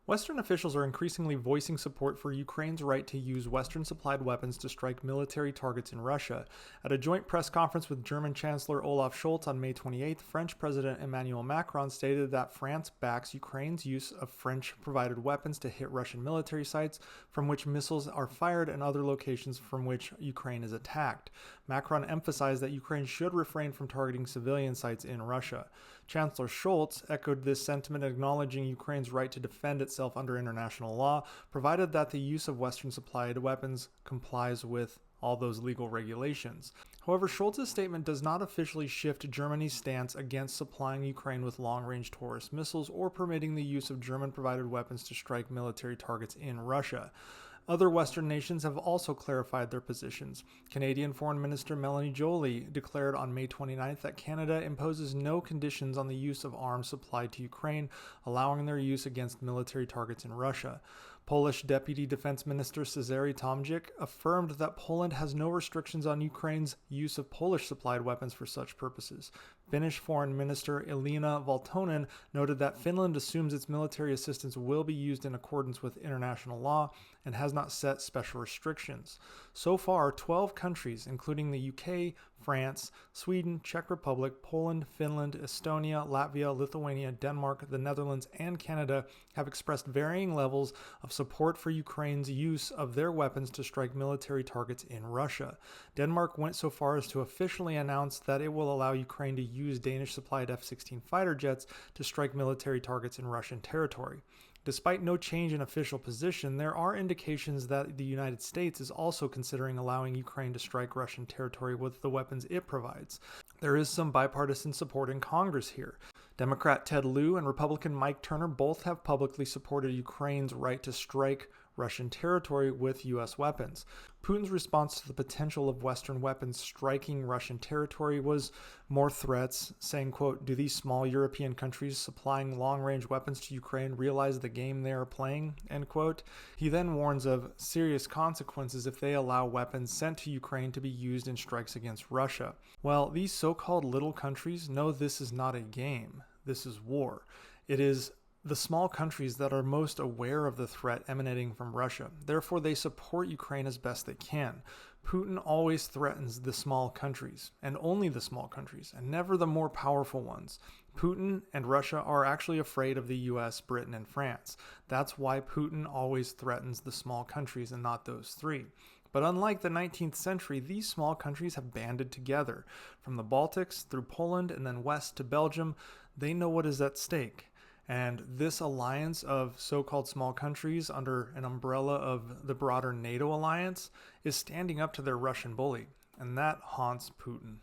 Western officials are increasingly voicing support for Ukraine's right to use Western supplied weapons to strike military targets in Russia. At a joint press conference with German Chancellor Olaf Scholz on May 28th, French President Emmanuel Macron stated that France backs Ukraine's use of French provided weapons to hit Russian military sites from which missiles are fired and other locations from which Ukraine is attacked. Macron emphasized that Ukraine should refrain from targeting civilian sites in Russia. Chancellor Scholz echoed this sentiment, acknowledging Ukraine's right to defend itself under international law, provided that the use of Western supplied weapons complies with all those legal regulations. However, Scholz's statement does not officially shift Germany's stance against supplying Ukraine with long-range Taurus missiles or permitting the use of German-provided weapons to strike military targets in Russia. Other Western nations have also clarified their positions. Canadian Foreign Minister Melanie Joly declared on May 29th that Canada imposes no conditions on the use of arms supplied to Ukraine, allowing their use against military targets in Russia. Polish Deputy Defense Minister Cezary Tomczyk affirmed that Poland has no restrictions on Ukraine's use of Polish-supplied weapons for such purposes. Finnish Foreign Minister Elina Valtonen noted that Finland assumes its military assistance will be used in accordance with international law and has not set special restrictions. So far, 12 countries, including the UK, France, Sweden, Czech Republic, Poland, Finland, Estonia, Latvia, Lithuania, Denmark, the Netherlands, and Canada, have expressed varying levels of support for Ukraine's use of their weapons to strike military targets in Russia. Denmark went so far as to officially announce that it will allow Ukraine to use Danish-supplied F-16 fighter jets to strike military targets in Russian territory. Despite no change in official position, there are indications that the United States is also considering allowing Ukraine to strike Russian territory with the weapons it provides. There is some bipartisan support in Congress here. Democrat Ted Lieu and Republican Mike Turner both have publicly supported Ukraine's right to strike Russian territory with U.S. weapons. Putin's response to the potential of Western weapons striking Russian territory was more threats, saying, quote, "Do these small European countries supplying long-range weapons to Ukraine realize the game they are playing?" End quote. He then warns of serious consequences if they allow weapons sent to Ukraine to be used in strikes against Russia. Well, these so-called little countries know this is not a game. This is war. It is the small countries that are most aware of the threat emanating from Russia. Therefore, they support Ukraine as best they can. Putin always threatens the small countries, and only the small countries, and never the more powerful ones. Putin and Russia are actually afraid of the US, Britain, and France. That's why Putin always threatens the small countries and not those three. But unlike the 19th century, these small countries have banded together. From the Baltics through Poland and then west to Belgium, they know what is at stake. And this alliance of so-called small countries under an umbrella of the broader NATO alliance is standing up to their Russian bully, and that haunts Putin.